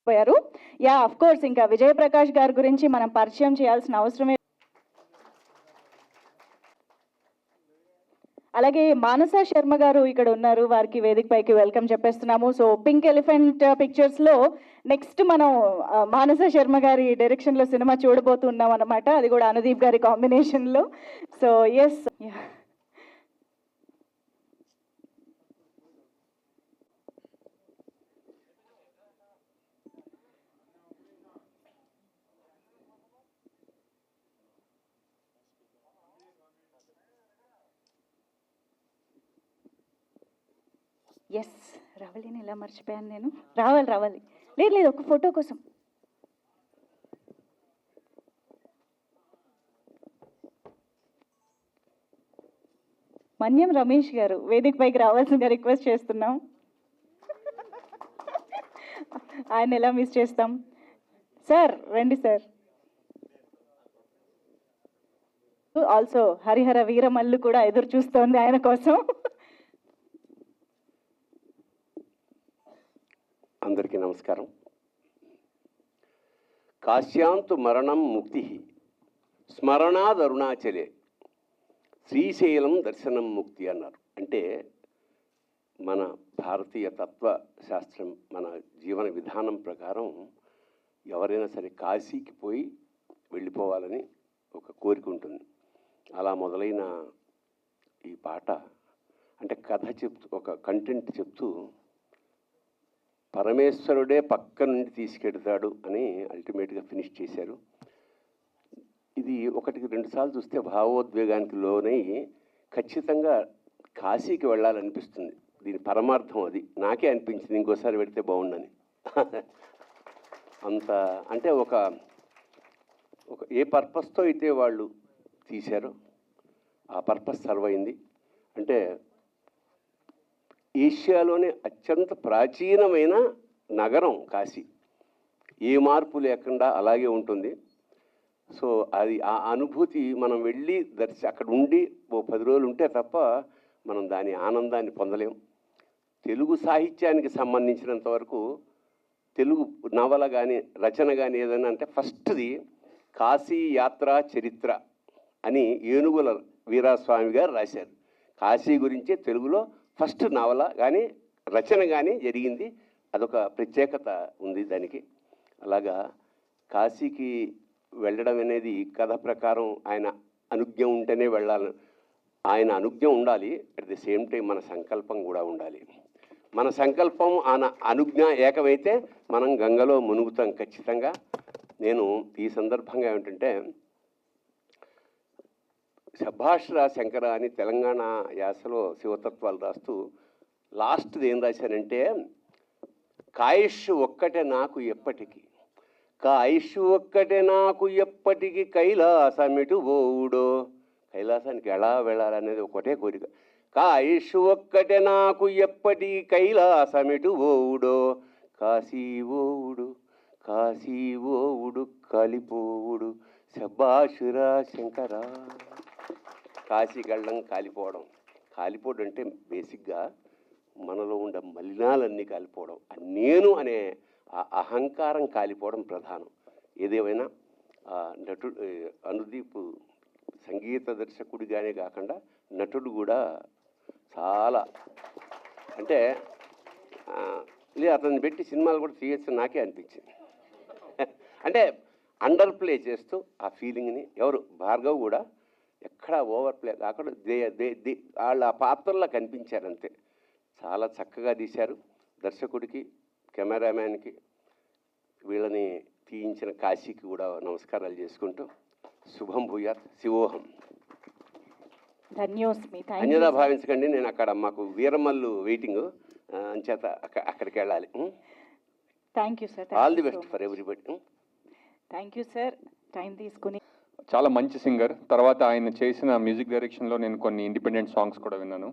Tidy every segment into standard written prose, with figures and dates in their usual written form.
పోయారు. Yeah of course ఇంకా విజయప్రకాష్ గారి గురించి మనం పరిచయం చేయాల్సిన అవసరమే. అలాగే మానస శర్మ గారు ఇక్కడ ఉన్నారు, వారికి వేదిక పైకి వెల్కమ్ చెప్పేస్తున్నాము. సో పింక్ ఎలిఫెంట్ పిక్చర్స్ లో నెక్స్ట్ మనం మానస శర్మ గారి డైరెక్షన్ లో సినిమా చూడబోతున్నాం అన్నమాట, అది కూడా అనుదీప్ గారి కాంబినేషన్ లో. సో ఎస్, ఎస్ రావాలని ఎలా మర్చిపోయాను నేను. రావాలి లేదు లేదు, ఒక ఫోటో కోసం. మన్యం రమేష్ గారు వేదిక పైకి రావాల్సిందిగా రిక్వెస్ట్ చేస్తున్నాం. ఆయన ఎలా మిస్ చేస్తాం. సార్ రండి సార్. ఆల్సో హరిహర వీరమల్లు కూడా ఎదురు చూస్తోంది ఆయన కోసం. అందరికీ నమస్కారం. కాశ్యాంతు మరణం ముక్తి స్మరణాదరుణాచలే శ్రీశైలం దర్శనం ముక్తి అన్నారు. అంటే మన భారతీయ తత్వశాస్త్రం, మన జీవన విధానం ప్రకారం ఎవరైనా సరే కాశీకి పోయి వెళ్ళిపోవాలని ఒక కోరిక ఉంటుంది. అలా మొదలైన ఈ పాట అంటే కథ చెప్తూ, ఒక కంటెంట్ చెప్తూ పరమేశ్వరుడే పక్క నుండి తీసుకెడతాడు అని అల్టిమేట్గా ఫినిష్ చేశారు. ఇది ఒకటికి రెండు సార్లు చూస్తే భావోద్వేగానికి లోనై ఖచ్చితంగా కాశీకి వెళ్ళాలనిపిస్తుంది. దీని పరమార్థం అది నాకే అనిపించింది, ఇంకోసారి పెడితే బాగుండని. అంత అంటే ఒక ఏ పర్పస్తో అయితే వాళ్ళు తీశారో ఆ పర్పస్ సర్వ్ అయింది. అంటే ఏషియాలోనే అత్యంత ప్రాచీనమైన నగరం కాశీ, ఏ మార్పు లేకుండా అలాగే ఉంటుంది. సో అది ఆ అనుభూతి మనం వెళ్ళి అక్కడ ఉండి ఓ 10 రోజులు ఉంటే తప్ప మనం దాని ఆనందాన్ని పొందలేం. తెలుగు సాహిత్యానికి సంబంధించినంత వరకు తెలుగు నవల కానీ రచన కానీ ఏదైనా అంటే ఫస్ట్ది కాశీ యాత్రా చరిత్ర అని ఏనుగుల వీరాస్వామి గారు రాశారు. కాశీ గురించే తెలుగులో ఫస్ట్ నవల కానీ రచన కానీ జరిగింది. అదొక ప్రత్యేకత ఉంది దానికి. అలాగా కాశీకి వెళ్ళడం అనేది కథ ప్రకారం ఆయన అనుజ్ఞ ఉంటేనే వెళ్ళాలి. ఆయన అనుజ్ఞ ఉండాలి, అట్ ది సేమ్ టైం మన సంకల్పం కూడా ఉండాలి. మన సంకల్పం ఆయన అనుజ్ఞ ఏకమైతే మనం గంగలో మునుగుతాం ఖచ్చితంగా. నేను ఈ సందర్భంగా ఏమిటంటే శభాష్రా శంకర అని తెలంగాణ యాసలో శివతత్వాలు రాస్తూ లాస్ట్ది ఏం రాశానంటే, కాయుష్ ఒక్కటే నాకు ఎప్పటికీ, కాయుష్ ఒక్కటే నాకు ఎప్పటికీ, కైలాసమిటు ఓవుడో. కైలాసానికి ఎలా వెళ్ళాలనేది ఒకటే కోరిక. కాయుష్ ఒక్కటే నాకు ఎప్పటికీ, కైలాసమిటు ఓవుడో, కాశీ ఓవుడు కాశీ ఓవుడు కాలిపోవుడు శభాషురా శంకర. కాశీకి వెళ్ళడం కాలిపోవడం. కాలిపోవడం అంటే బేసిక్గా మనలో ఉండే మలినాలన్నీ కాలిపోవడం, నేను అనే ఆ అహంకారం కాలిపోవడం ప్రధానం. ఏదేమైనా నటుడు అనుదీప్ సంగీత దర్శకుడిగానే కాకుండా నటుడు కూడా చాలా అంటే లేదు అతన్ని పెట్టి సినిమాలు కూడా తీయచ్చు నాకే అనిపించింది. అంటే అండర్ ప్లే చేస్తూ ఆ ఫీలింగ్ని ఎవరు భార్గవ్ కూడా ఎక్కడ ఓవర్ ప్లే కాకుండా వాళ్ళ ఆ పాత్రల్లో కనిపించారంతే. చాలా చక్కగా తీశారు. దర్శకుడికి, కెమెరామ్యాన్కి, వీళ్ళని తీయించిన కాశీకి కూడా నమస్కారాలు చేసుకుంటూ శుభం భూయాత్. శివోహం. అన్యదా భావించకండి, నేను అక్కడ మాకు వీరమల్లు వెయిటింగ్ అంచేత అక్కడికి వెళ్ళాలి. Thank you sir. All the best for everybody. Thank you sir. Time తీసుకుని చాలా మంచి సింగర్. తర్వాత ఆయన చేసిన మ్యూజిక్ డైరెక్షన్లో నేను కొన్ని ఇండిపెండెంట్ సాంగ్స్ కూడా విన్నాను.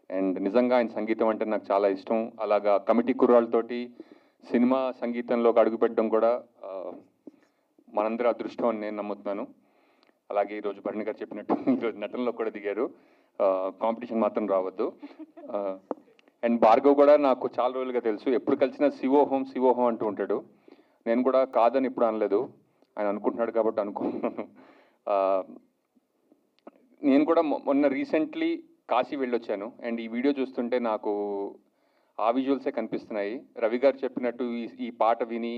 అండ్ నిజంగా ఆయన సంగీతం అంటే నాకు చాలా ఇష్టం. అలాగా కమిటీ కుర్రాళ్ళతోటి సినిమా సంగీతంలోకి అడుగుపెట్టడం కూడా మనందరి అదృష్టం అని నేను నమ్ముతున్నాను. అలాగే ఈరోజు భరణి గారు చెప్పినట్టు ఈరోజు నటనలో కూడా దిగారు. కాంపిటీషన్ మాత్రం రావద్దు. అండ్ భార్గవ్ కూడా నాకు చాలా రోజులుగా తెలుసు. ఎప్పుడు కలిసినా శివోహం శివోహం అంటూ ఉంటాడు. నేను కూడా కాదని ఇప్పుడు అనలేదు, ఆయన అనుకుంటున్నాడు కాబట్టి అనుకుంటున్నాను. నేను కూడా మొన్న రీసెంట్లీ కాశీ వెళ్ళొచ్చాను, అండ్ ఈ వీడియో చూస్తుంటే నాకు ఆ విజువల్సే కనిపిస్తున్నాయి. రవి గారు చెప్పినట్టు ఈ పాట విని,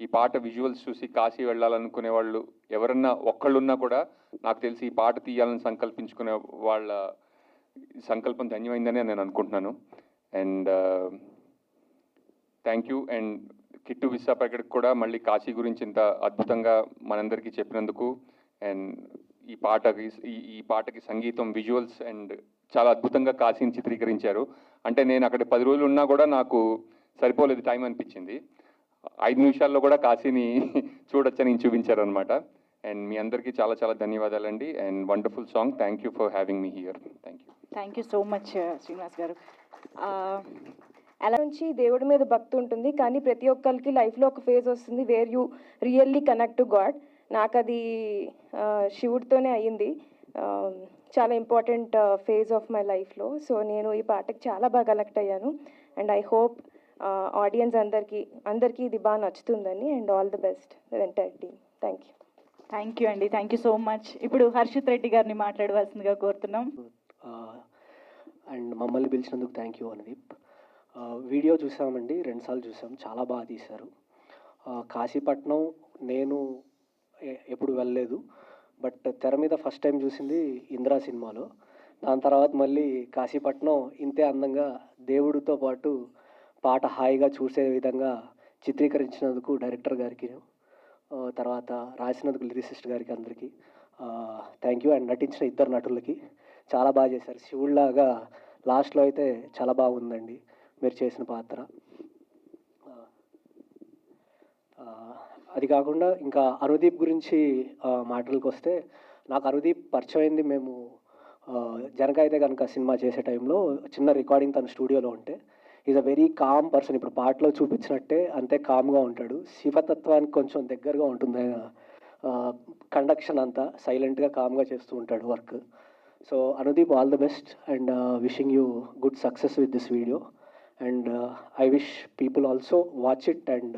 ఈ పాట విజువల్స్ చూసి కాశీ వెళ్ళాలనుకునే వాళ్ళు ఎవరన్నా ఒక్కళ్ళున్నా కూడా నాకు తెలిసి ఈ పాట తీయాలని సంకల్పించుకునే వాళ్ళ సంకల్పం ధన్యమైందని నేను అనుకుంటున్నాను. And thank you. And Kittu విశాఖపట్నకి కూడా మళ్ళీ కాశీ గురించి ఇంత అద్భుతంగా మనందరికీ చెప్పినందుకు, అండ్ ఈ పాటకి సంగీతం, విజువల్స్ అండ్ చాలా అద్భుతంగా కాశీని చిత్రీకరించారు. అంటే నేను అక్కడ 10 రోజులు ఉన్నా కూడా నాకు సరిపోలేదు టైం అనిపించింది. 5 నిమిషాల్లో కూడా కాశీని చూడొచ్చని చూపించారనమాట. అండ్ మీ అందరికీ చాలా చాలా ధన్యవాదాలండి. And wonderful song. Thank you for having me here. Thank you so much Srinivas గారు. అలా నుంచి దేవుడి మీద భక్తి ఉంటుంది, కానీ ప్రతి ఒక్కరికి లైఫ్లో ఒక ఫేజ్ వస్తుంది where you really connect to God. నాకు అది శివుడితోనే అయ్యింది. చాలా ఇంపార్టెంట్ ఫేజ్ ఆఫ్ మై లైఫ్లో. సో నేను ఈ పాటకి చాలా బాగా కనెక్ట్ అయ్యాను. అండ్ ఐ హోప్ ఆడియన్స్ అందరికీ ఇది బాగా నచ్చుతుందని. And all the best entire team. Thank you. Thank you అండి, థ్యాంక్ యూ సో మచ్. ఇప్పుడు హర్షిత్ రెడ్డి గారిని మాట్లాడవలసిందిగా కోరుతున్నాం. అండ్ మమ్మల్ని పిలిచినందుకు థ్యాంక్ యూ అనుదీప్. వీడియో చూసామండి, 2 సార్లు చూసాం, చాలా బాగా తీశారు. కాశీపట్నం నేను ఎప్పుడు వెళ్ళలేదు, బట్ తెర మీద ఫస్ట్ టైం చూసింది ఇంద్రా సినిమాలో. దాని తర్వాత మళ్ళీ కాశీపట్నం ఇంతే అందంగా దేవుడితో పాటు పాట హాయిగా చూసే విధంగా చిత్రీకరించినందుకు డైరెక్టర్ గారికి, తర్వాత రాసినందుకు లిరిసిస్ట్ గారికి, అందరికీ థ్యాంక్ యూ. అండ్ నటించిన 2 నటులకి చాలా బాగా చేశారు. శివుడిలాగా లాస్ట్లో అయితే చాలా బాగుందండి మీరు చేసిన పాత్ర. అది కాకుండా ఇంకా అనుదీప్ గురించి మాటలకు వస్తే, నాకు అనుదీప్ పరిచయం అయింది మేము జనక అయితే కనుక సినిమా చేసే టైంలో చిన్న రికార్డింగ్ తన స్టూడియోలో ఉంటే. Is a very calm person. ఇప్పుడు పాటలో చూపించినట్టే అంతే కామ్గా ఉంటాడు. శివతత్వానికి కొంచెం దగ్గరగా ఉంటుంది. కండక్షన్ అంతా సైలెంట్గా కామ్గా చేస్తూ ఉంటాడు work. So Anudeep, all the best and wishing you good success with this video. And I wish people also watch it and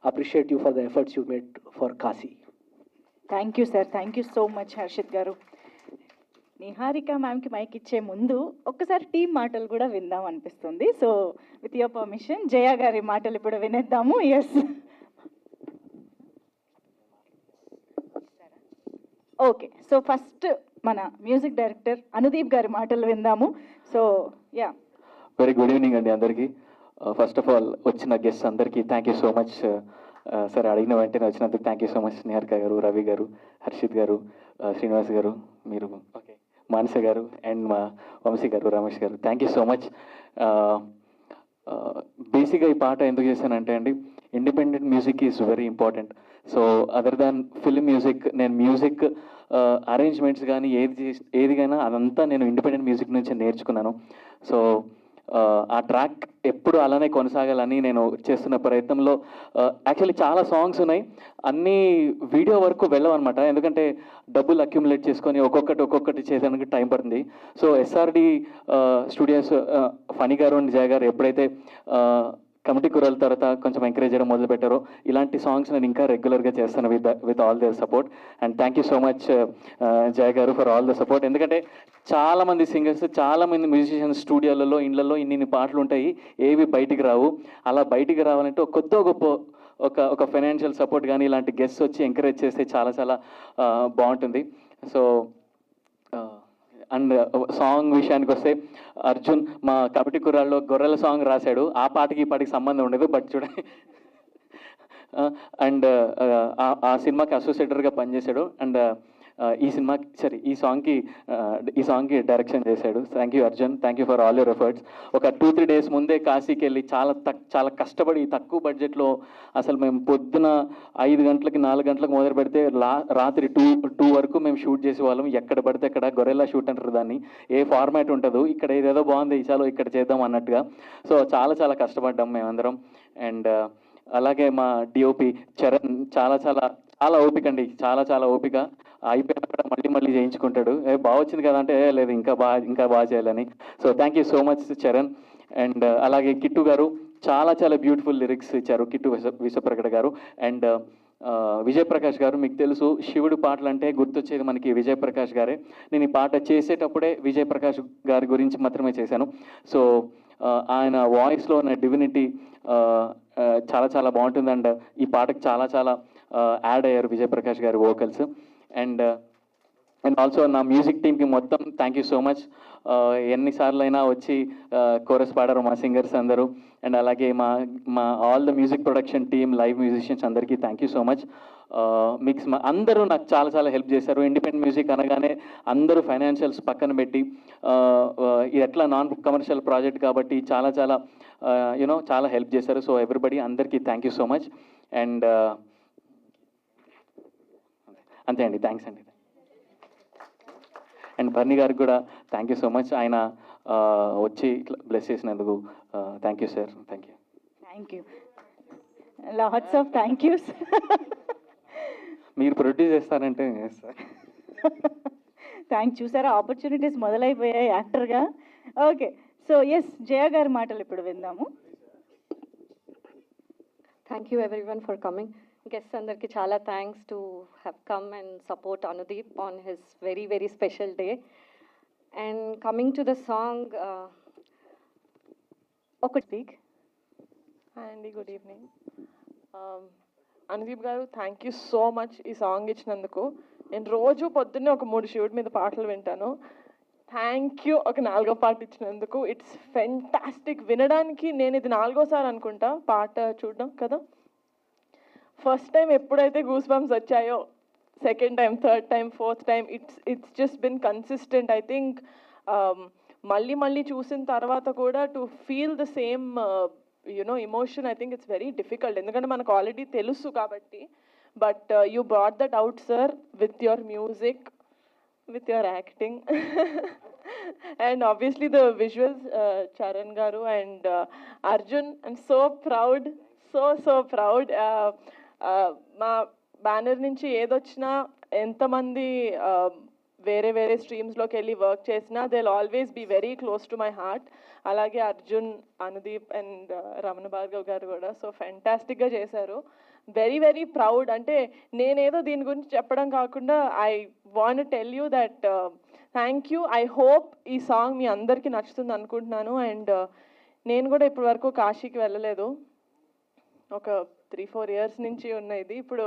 appreciate you for the efforts you made for Kasi. Thank you sir, thank you so much Harshit గారు. Niharika మ్యామ్కి mic ఇచ్చే ముందు ఒక్కసారి team మాటలు కూడా విందాం అనిపిస్తుంది. So with your permission Jaya గారి మాటలు ఇప్పుడు వినేద్దాము. Yes, okay. సో ఫస్ట్ మన మ్యూజిక్ డైరెక్టర్ అనుదీప్ గారి మాటలు విందాము. So yeah, very good evening అండి అందరికీ. ఫస్ట్ ఆఫ్ ఆల్ వచ్చిన గెస్ట్ అందరికీ thank you so much. Sir అడిగిన వెంటనే వచ్చినందుకు thank you so much. Niharika garu, Ravi గారు, హర్షిత్ గారు, శ్రీనివాస్ గారు, మీరు, ఓకే, మానస గారు, అండ్ మా వంశీ గారు, రమేష్ గారు, థ్యాంక్ యూ సో మచ్. బేసిక్గా ఈ పాట ఎందుకు చేశానంటే అండి, independent music is very important. So other than film music, నేను మ్యూజిక్ అరేంజ్మెంట్స్ కానీ ఏదిగైనా అదంతా నేను ఇండిపెండెంట్ మ్యూజిక్ నుంచి నేర్చుకున్నాను. సో ఆ ట్రాక్ ఎప్పుడు అలానే కొనసాగాలని నేను చేస్తున్న ప్రయత్నంలో యాక్చువల్లీ చాలా సాంగ్స్ ఉన్నాయి, అన్నీ వీడియో వరకు వెళ్ళవన్నమాట. ఎందుకంటే డబ్బులు అక్యుములేట్ చేసుకొని ఒక్కొక్కటి చేసేందుకు టైం పడుతుంది. సో SRD స్టూడియోస్ ఫనీ గారు అండ్ జయ గారు ఎప్పుడైతే కమిటీ కుర్రాల తర్వాత కొంచెం ఎంకరేజ్ చేయడం మొదలుపెట్టారో, ఇలాంటి సాంగ్స్ నేను ఇంకా రెగ్యులర్గా చేస్తాను with all their support. And thank you so much Jaya garu for all the support. ఎందుకంటే చాలామంది సింగర్స్, చాలామంది మ్యూజిషియన్స్ స్టూడియోలలో, ఇళ్లలో ఇన్ని పాటలు ఉంటాయి, ఏవి బయటికి రావు. అలా బయటికి రావాలంటే గొప్ప ఒక ఫైనాన్షియల్ సపోర్ట్ కానీ ఇలాంటి గెస్ట్స్ వచ్చి ఎంకరేజ్ చేస్తే చాలా చాలా బాగుంటుంది. సో అండ్ సాంగ్ విషయానికి వస్తే, అర్జున్ మా కమిటీ కుర్రాల్లో గొర్రెల సాంగ్ రాశాడు. ఆ పాటకి ఈ పాటకి సంబంధం ఉండదు, బట్ చూడండి. అండ్ ఆ సినిమాకి అసోసియేటర్గా పనిచేశాడు. అండ్ ఈ సాంగ్కి డైరెక్షన్ చేశాడు. Thank you Arjun, thank you for all your efforts. ఒక 2-3 days ముందే కాశీకి వెళ్ళి చాలా కష్టపడి తక్కువ బడ్జెట్లో, అసలు మేము పొద్దున 5 గంటలకి 4 గంటలకు మొదలు పెడితే రాత్రి 2 వరకు మేము షూట్ చేసేవాళ్ళం. ఎక్కడ పడితే అక్కడ గొరెల్లా షూట్ అంటారు దాన్ని. ఏ ఫార్మాట్ ఉండదు, ఇక్కడ ఏదేదో బాగుంది చాలు ఇక్కడ చేద్దాం అన్నట్టుగా. సో చాలా కష్టపడ్డాం మేమందరం. అండ్ అలాగే మా DOP చరణ్ చాలా ఓపిక అండి, చాలా ఓపిక. అయిపోయినా కూడా మళ్ళీ చేయించుకుంటాడు. బాగా వచ్చింది కదా అంటే, లేదు ఇంకా బాగా చేయాలని. So thank you so much Charan. And అలాగే కిట్టు గారు, చాలా చాలా బ్యూటిఫుల్ లిరిక్స్ ఇచ్చారు కిట్టు విశ్వప్రకట గారు. అండ్ విజయ్ ప్రకాష్ గారు, మీకు తెలుసు శివుడు పాటలు అంటే గుర్తొచ్చేది మనకి విజయ్ ప్రకాష్ గారే. నేను ఈ పాట చేసేటప్పుడే విజయ్ ప్రకాష్ గారి గురించి మాత్రమే చేశాను. సో ఆయన వాయిస్లో ఉన్న డివినిటీ చాలా చాలా బాగుంటుంది. అండ్ ఈ పాటకు చాలా చాలా యాడ్ అయ్యారు విజయ్ ప్రకాష్ గారి వోకల్స్. అండ్ ఆల్సో నా మ్యూజిక్ టీమ్కి మొత్తం థ్యాంక్ యూ సో మచ్. ఎన్నిసార్లు అయినా వచ్చి కోరస్ పాడారు మా సింగర్స్ అందరూ. అండ్ అలాగే మా all the music production team, live musicians అందరికీ thank you so much. Mix అందరూ నాకు చాలా చాలా హెల్ప్ చేశారు. ఇండిపెండెంట్ మ్యూజిక్ అనగానే అందరూ ఫైనాన్షియల్స్ పక్కన పెట్టి ఇది ఎట్లా నాన్ కమర్షియల్ ప్రాజెక్ట్ కాబట్టి చాలా చాలా యూనో చాలా హెల్ప్ చేశారు. సో ఎవ్రీబడి అందరికీ thank you so much. And అంతే అండి, థ్యాంక్స్ అండి. అండ్ బర్నీ గారికి కూడా థ్యాంక్ యూ సో మచ్. ఆయన వచ్చి ఇట్లా బ్లెస్ చేసినందుకు thank you sir. Thank you. Thank you, lots of thank use. మీరు ప్రొడ్యూస్ చేస్తారంటే సార్ థ్యాంక్ చూసారా, ఆపర్చునిటీస్ మొదలైపోయాయి యాక్టర్గా. ఓకే, సో ఎస్, జయ గారి మాటలు ఇప్పుడు విందాము. Thank you everyone for coming. Guests అందరికి చాలా thanks to have come and support Anudeep on his very very special day. And coming to the song, ఒక స్పీక్. హాయ్ అండి, గుడ్ ఈవినింగ్. అనుదీప్ గారు, థ్యాంక్ యూ సో మచ్ ఈ song ఇచ్చినందుకు. నేను రోజు పొద్దున్నే ఒక 3 శివుడి మీద పాటలు వింటాను. థ్యాంక్ యూ ఒక 4వ పాట ఇచ్చినందుకు. It's fantastic. వినడానికి నేను ఇది 4వసారి అనుకుంటా పాట చూడడం కదా. ఫస్ట్ టైం ఎప్పుడైతే గూస్ బంప్స్ వచ్చాయో, second time, third time, fourth time, it's just been consistent. I think మళ్ళీ చూసిన తర్వాత కూడా to feel the same you know emotion, I think it's very difficult. ఎందుకంటే మనకు ఆల్రెడీ తెలుసు కాబట్టి. But you brought that out sir with your music, with your acting and obviously the visuals, Charan garu and Arjun. I'm so proud, so proud. మా banner నుంచి ఏదొచ్చినా, ఎంతమంది వేరే వేరే స్ట్రీమ్స్లోకి వెళ్ళి వర్క్ చేసినా, they will always be very close to my heart. అలాగే అర్జున్, అనుదీప్ అండ్ రమణ భార్గవ్ గారు కూడా సో ఫెంటాస్టిక్గా చేశారు. Very very proud. అంటే నేనేదో దీని గురించి చెప్పడం కాకుండా I want tell you that thank you. I hope ఈ సాంగ్ మీ అందరికీ నచ్చుతుంది అనుకుంటున్నాను. అండ్ నేను కూడా ఇప్పటి వరకు కాశీకి వెళ్ళలేదు. ఒక 3-4 years నుంచి ఉన్న ఇది. ఇప్పుడు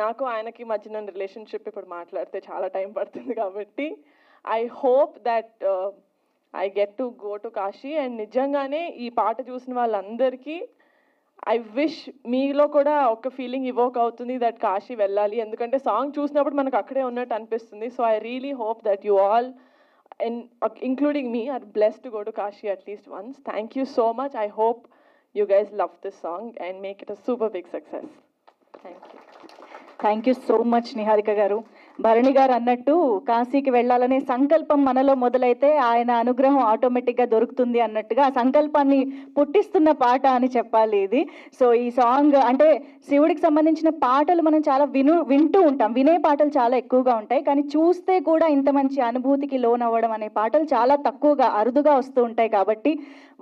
నాకు ఆయనకి మధ్యన రిలేషన్షిప్ ఇప్పుడు మాట్లాడితే చాలా టైం పడుతుంది కాబట్టి I hope that I get to go to Kashi. And నిజంగానే ఈ పాట చూసిన వాళ్ళందరికీ ఐ విష్ మీలో కూడా ఒక ఫీలింగ్ ఇవోక్ అవుతుంది దట్ కాశీ వెళ్ళాలి. ఎందుకంటే సాంగ్ చూసినప్పుడు మనకు అక్కడే ఉన్నట్టు అనిపిస్తుంది. So I really hope that you all and including me are blessed to go to Kashi at least once. Thank you so much. I hope you guys love this song and make it a super big success. Thank you. Thank you so much Niharika గారు. భరణి గారు అన్నట్టు కాశీకి వెళ్ళాలనే సంకల్పం మనలో మొదలైతే ఆయన అనుగ్రహం ఆటోమేటిక్గా దొరుకుతుంది అన్నట్టుగా ఆ సంకల్పాన్ని పుట్టిస్తున్న పాట అని చెప్పాలి ఇది. సో ఈ సాంగ్ అంటే శివుడికి సంబంధించిన పాటలు మనం చాలా వింటూ ఉంటాం, వినే పాటలు చాలా ఎక్కువగా ఉంటాయి. కానీ చూస్తే కూడా ఇంత మంచి అనుభూతికి లోనవ్వడం అనే పాటలు చాలా తక్కువగా, అరుదుగా వస్తూ ఉంటాయి. కాబట్టి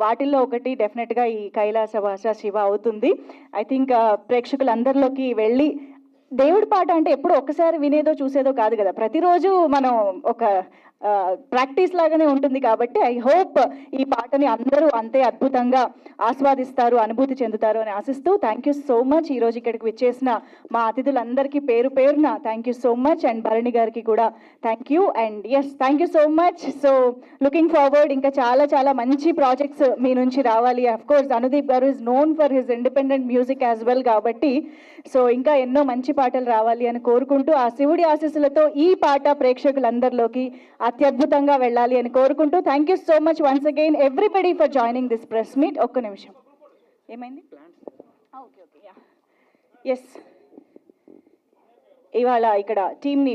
వాటిల్లో ఒకటి డెఫినెట్గా ఈ కైలాసవాస శివ అవుతుంది. ఐ థింక్ ప్రేక్షకులందరిలోకి వెళ్ళి, దేవుడి పాట అంటే ఎప్పుడు ఒక్కసారి వినేదో చూసేదో కాదు కదా, ప్రతిరోజు మనం ఒక ప్రాక్టీస్ లాగానే ఉంటుంది. కాబట్టి ఐ హోప్ ఈ పాటని అందరూ అంతే అద్భుతంగా ఆస్వాదిస్తారు, అనుభూతి చెందుతారు అని ఆశిస్తూ థ్యాంక్ యూ సో మచ్. ఈరోజు ఇక్కడికి విచ్చేసిన మా అతిథులందరికీ పేరు పేరున thank you so much. And Bharani గారికి కూడా thank you. And yes, thank you so much. So looking forward, ఇంకా చాలా చాలా మంచి ప్రాజెక్ట్స్ మీ నుంచి రావాలి. అఫ్ కోర్స్ అనుదీప్ గారు is known for his independent music as well. కాబట్టి సో ఇంకా ఎన్నో మంచి పాటలు రావాలి అని కోరుకుంటూ, ఆ శివుడి ఆశీస్సులతో ఈ పాట ప్రేక్షకులందరిలోకి అత్యద్భుతంగా వెళ్ళాలి అని కోరుకుంటూ thank you so much once again everybody for joining this press meet. ఒక్క నిమిషం, ఏమైంది? ఓకే, ఎస్, ఇవాళ ఇక్కడ టీమ్ని